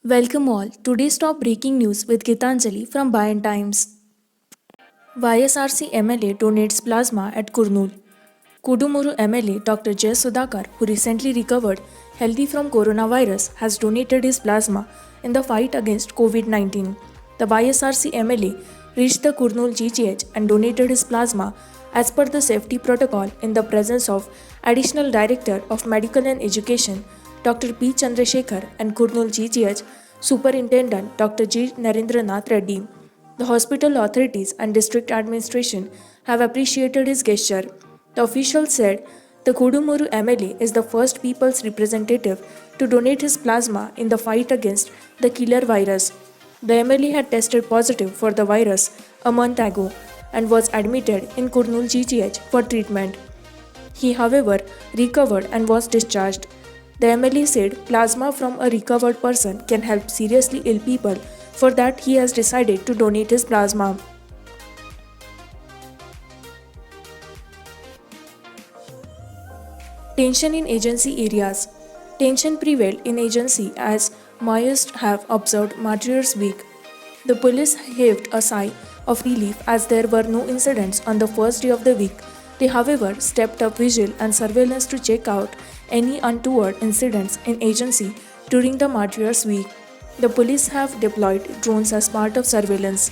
Welcome all. Today's top breaking news with Gitanjali from Bayan Times. YSRC MLA donates plasma at Kurnool. Kudumuru MLA Dr. Jay Sudhakar, who recently recovered healthy from coronavirus, has donated his plasma in the fight against COVID-19. The YSRC MLA reached the Kurnool GGH and donated his plasma as per the safety protocol in the presence of Additional Director of Medical and Education Dr. P. Chandrasekhar and Kurnool GGH Superintendent Dr. G. Narendranath Reddy. The hospital authorities and district administration have appreciated his gesture. The official said the Kudumuru MLA is the first people's representative to donate his plasma in the fight against the killer virus. The MLA had tested positive for the virus a month ago and was admitted in Kurnool GGH for treatment. He, however, recovered and was discharged. The MLA said plasma from a recovered person can help seriously ill people. For that, he has decided to donate his plasma. Tension in agency areas. Tension prevailed in agency as Maoists have observed Martyrs' Week. The police heaved a sigh of relief as there were no incidents on the first day of the week. They, however, stepped up vigil and surveillance to check out any untoward incidents in agency during the Martyrs' Week. The police have deployed drones as part of surveillance.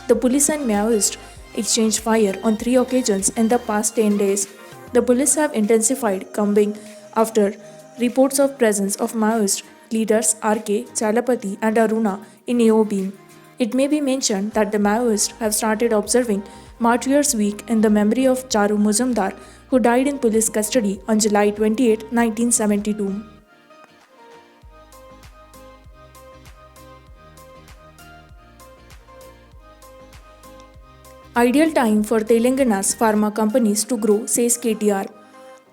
The police and Maoists exchanged fire on 3 occasions in the past 10 days. The police have intensified combing after reports of presence of Maoist leaders RK, Chalapati and Aruna in AOB. It may be mentioned that the Maoists have started observing Martyrs' Week in the memory of Charu Muzumdar, who died in police custody on July 28, 1972. Ideal time for Telangana's pharma companies to grow, says KTR.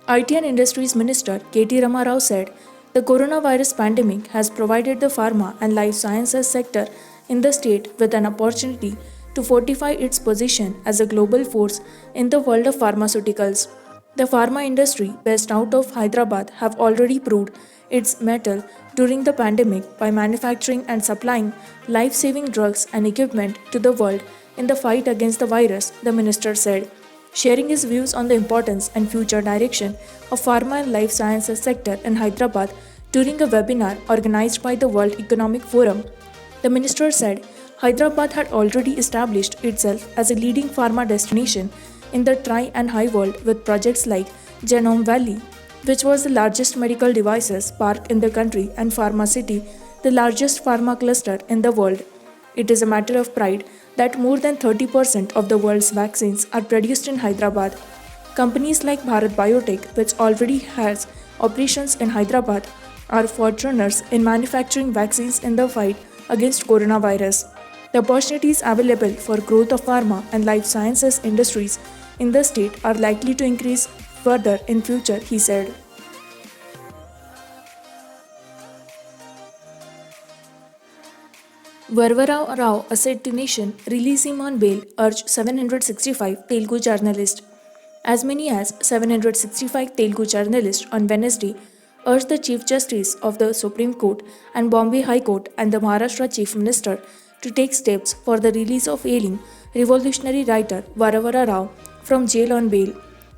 IT and Industries Minister KT Ramarao said, the coronavirus pandemic has provided the pharma and life sciences sector in the state with an opportunity to fortify its position as a global force in the world of pharmaceuticals. The pharma industry based out of Hyderabad have already proved its mettle during the pandemic by manufacturing and supplying life-saving drugs and equipment to the world in the fight against the virus, the minister said, sharing his views on the importance and future direction of pharma and life sciences sector in Hyderabad during a webinar organized by the World Economic Forum. The minister said Hyderabad had already established itself as a leading pharma destination in the tri and high world with projects like Genome Valley, which was the largest medical devices park in the country, and Pharma City, the largest pharma cluster in the world. It is a matter of pride that more than 30% of the world's vaccines are produced in Hyderabad. Companies like Bharat Biotech, which already has operations in Hyderabad, are forerunners in manufacturing vaccines in the fight against coronavirus. The opportunities available for growth of pharma and life sciences industries in the state are likely to increase further in future, he said. Varvara Rao assassination, release him on bail, urged 765 Telugu journalists. As many as 765 Telugu journalists on Wednesday urged the Chief Justice of the Supreme Court and Bombay High Court and the Maharashtra Chief Minister to take steps for the release of ailing revolutionary writer Varavara Rao from jail on bail.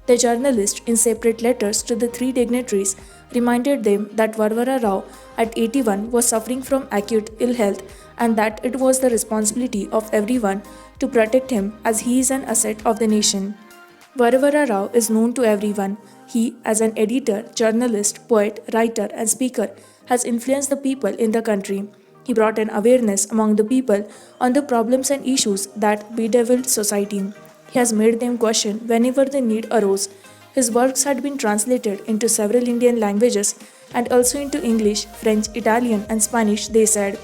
The journalists, in separate letters to the three dignitaries, reminded them that Varavara Rao, at 81, was suffering from acute ill health and that it was the responsibility of everyone to protect him as he is an asset of the nation. Varavara Rao is known to everyone. He, as an editor, journalist, poet, writer, and speaker, has influenced the people in the country. He brought an awareness among the people on the problems and issues that bedeviled society. He has made them question whenever the need arose. His works had been translated into several Indian languages and also into English, French, Italian, and Spanish, they said.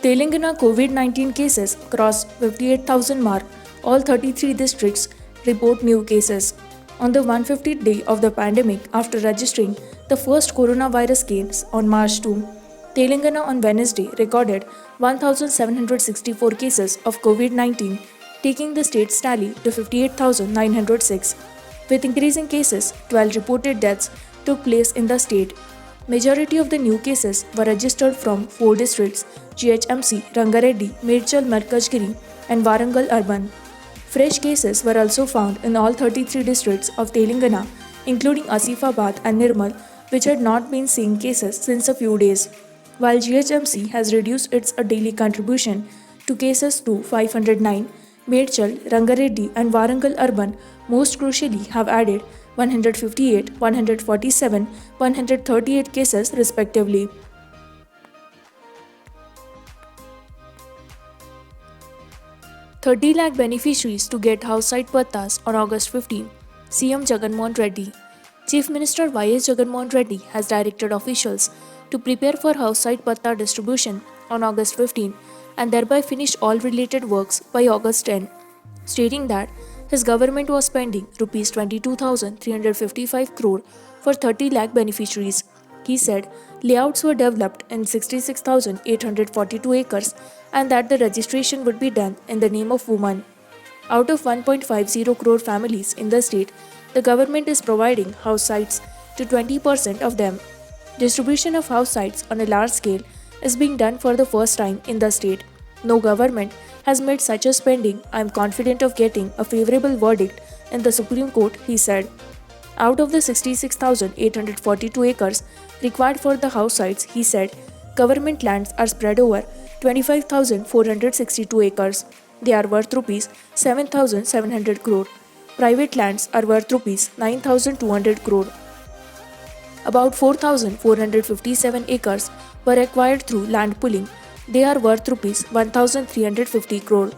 Telangana COVID-19 cases cross 58,000 mark. All 33 districts report new cases. On the 150th day of the pandemic, after registering the first coronavirus case on March 2, Telangana on Wednesday recorded 1,764 cases of COVID-19, taking the state's tally to 58,906. With increasing cases, 12 reported deaths took place in the state. Majority of the new cases were registered from 4 districts: GHMC, Rangareddy, Medchal, Malkajgiri, and Warangal Urban. Fresh cases were also found in all 33 districts of Telangana, including Asifabad and Nirmal, which had not been seeing cases since a few days. While GHMC has reduced its daily contribution to cases to 509, Medchal, Rangareddy, and Warangal Urban most crucially have added 158, 147, 138 cases respectively. 30 lakh beneficiaries to get house site pattas on August 15, CM Jagan Mohan Reddy. Chief Minister Y.S. Jagan Mohan Reddy has directed officials to prepare for house site patta distribution on August 15 and thereby finish all related works by August 10, stating that his government was spending Rs 22,355 crore for 30 lakh beneficiaries. He said layouts were developed in 66,842 acres and that the registration would be done in the name of women. Out of 1.50 crore families in the state, the government is providing house sites to 20% of them. Distribution of house sites on a large scale is being done for the first time in the state. No government has made such a spending. I am confident of getting a favorable verdict in the Supreme Court, he said. Out of the 66,842 acres required for the house sites, he said, government lands are spread over 25,462 acres. They are worth Rs 7,700 crore. Private lands are worth Rs 9,200 crore. About 4,457 acres were acquired through land pooling. They are worth Rs 1,350 crore.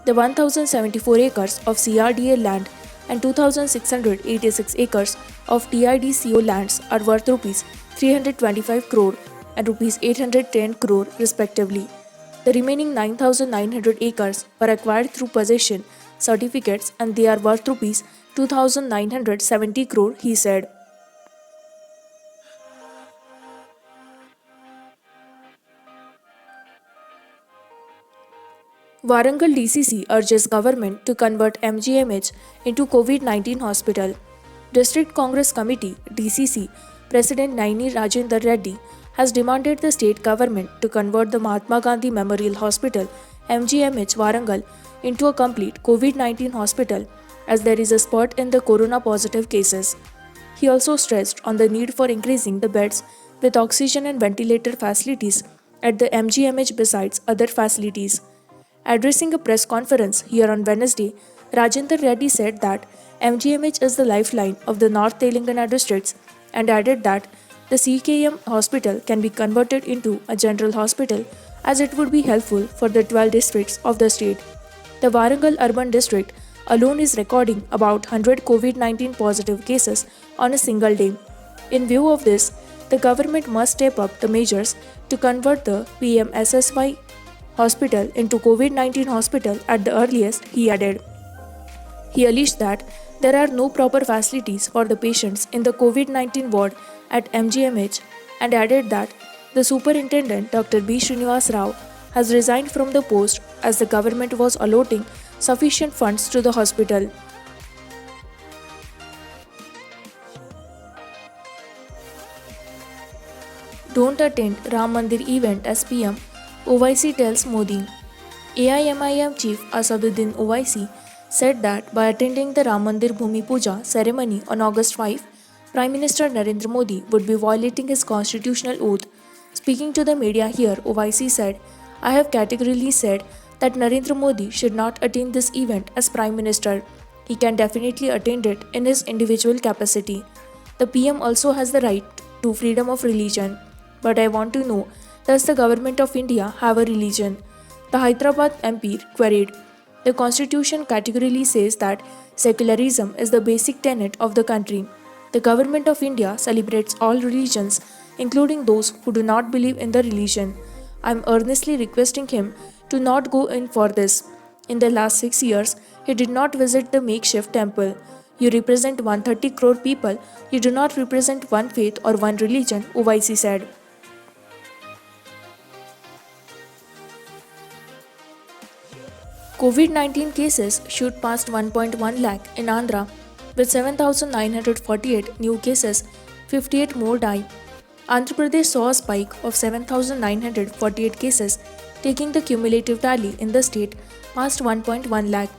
The 1,074 acres of CRDA land and 2,686 acres of TIDCO lands are worth Rs 325 crore and Rs 810 crore respectively. The remaining 9,900 acres were acquired through possession certificates and they are worth Rs 2,970 crore, he said. Warangal DCC urges government to convert MGMH into COVID-19 hospital. District Congress Committee (DCC) President Naini Rajendra Reddy has demanded the state government to convert the Mahatma Gandhi Memorial Hospital (MGMH) Warangal into a complete COVID-19 hospital as there is a spurt in the corona positive cases. He also stressed on the need for increasing the beds with oxygen and ventilator facilities at the MGMH besides other facilities. Addressing a press conference here on Wednesday, Rajendra Reddy said that MGMH is the lifeline of the North Telangana districts and added that the CKM hospital can be converted into a general hospital as it would be helpful for the 12 districts of the state. The Warangal urban district alone is recording about 100 COVID-19 positive cases on a single day. In view of this, the government must step up the measures to convert the PMSSY hospital into COVID-19 hospital at the earliest, he added. He alleged that there are no proper facilities for the patients in the COVID-19 ward at MGMH and added that the superintendent Dr. B. Srinivas Rao has resigned from the post as the government was allotting sufficient funds to the hospital. Don't attend Ram Mandir event as PM, OIC tells Modi. AIMIM Chief Asaduddin Owaisi said that by attending the Ram Mandir Bhumi Puja ceremony on August 5, Prime Minister Narendra Modi would be violating his constitutional oath. Speaking to the media here, Owaisi said, I have categorically said that Narendra Modi should not attend this event as Prime Minister. He can definitely attend it in his individual capacity. The PM also has the right to freedom of religion. But I want to know, does the government of India have a religion? The Hyderabad MP queried. The constitution categorically says that secularism is the basic tenet of the country. The government of India celebrates all religions, including those who do not believe in the religion. I am earnestly requesting him to not go in for this. In the last 6 years, he did not visit the makeshift temple. You represent 130 crore people. You do not represent one faith or one religion, Owaisi said. COVID-19 cases shoot past 1.1 lakh in Andhra. with 7,948 new cases, 58 more died. Andhra Pradesh saw a spike of 7,948 cases, taking the cumulative tally in the state past 1.1 lakh.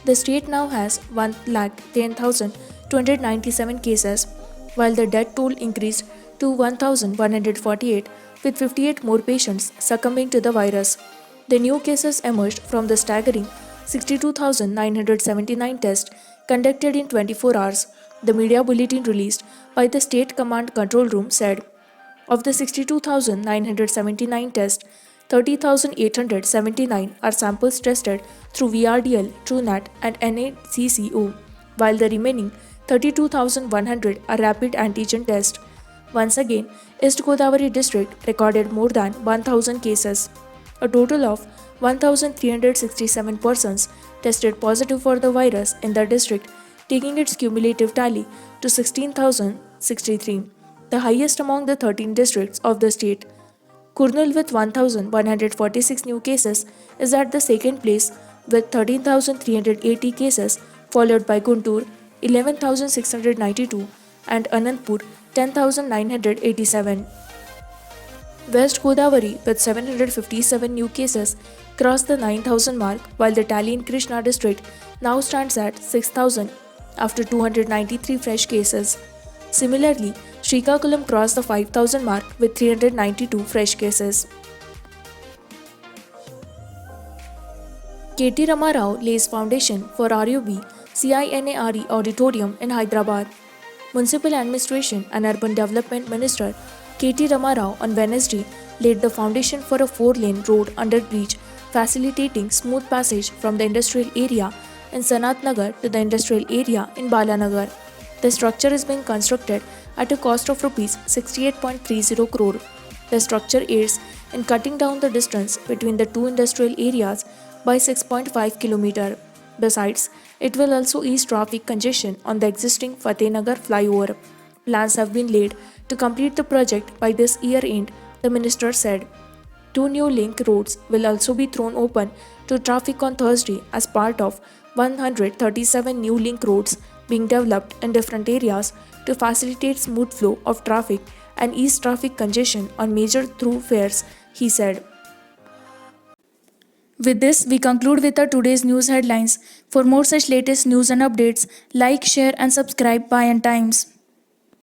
The state now has 1,10,297 cases, while the death toll increased to 1,148, with 58 more patients succumbing to the virus. The new cases emerged from the staggering 62,979 tests conducted in 24 hours. The media bulletin released by the State Command Control Room said, of the 62,979 tests, 30,879 are samples tested through VRDL, TrueNat, and NACCO, while the remaining 32,100 are rapid antigen tests. Once again, East Godavari district recorded more than 1,000 cases. A total of 1,367 persons tested positive for the virus in the district, taking its cumulative tally to 16,063, the highest among the 13 districts of the state. Kurnool, with 1,146 new cases, is at the second place with 13,380 cases, followed by Guntur 11,692 and Anantpur 10,987. West Godavari, with 757 new cases, crossed the 9,000 mark, while the tally in Krishna district now stands at 6,000 after 293 fresh cases. Similarly, Srikakulam crossed the 5,000 mark with 392 fresh cases. KT Rama Rao lays foundation for RUB CINARE Auditorium in Hyderabad. Municipal Administration and Urban Development Minister KT Rama Rao on Wednesday laid the foundation for a 4-lane road under bridge facilitating smooth passage from the industrial area in Sanat Nagar to the industrial area in Balanagar. The structure is being constructed at a cost of Rs 68.30 crore. The structure aids in cutting down the distance between the two industrial areas by 6.5 km. Besides, it will also ease traffic congestion on the existing Fatehnagar flyover. Plans have been laid to complete the project by this year end, the minister said. 2 new link roads will also be thrown open to traffic on Thursday as part of 137 new link roads being developed in different areas to facilitate smooth flow of traffic and ease traffic congestion on major thoroughfares, he said. With this, we conclude with our today's news headlines. For more such latest news and updates, like, share and subscribe Payant Times.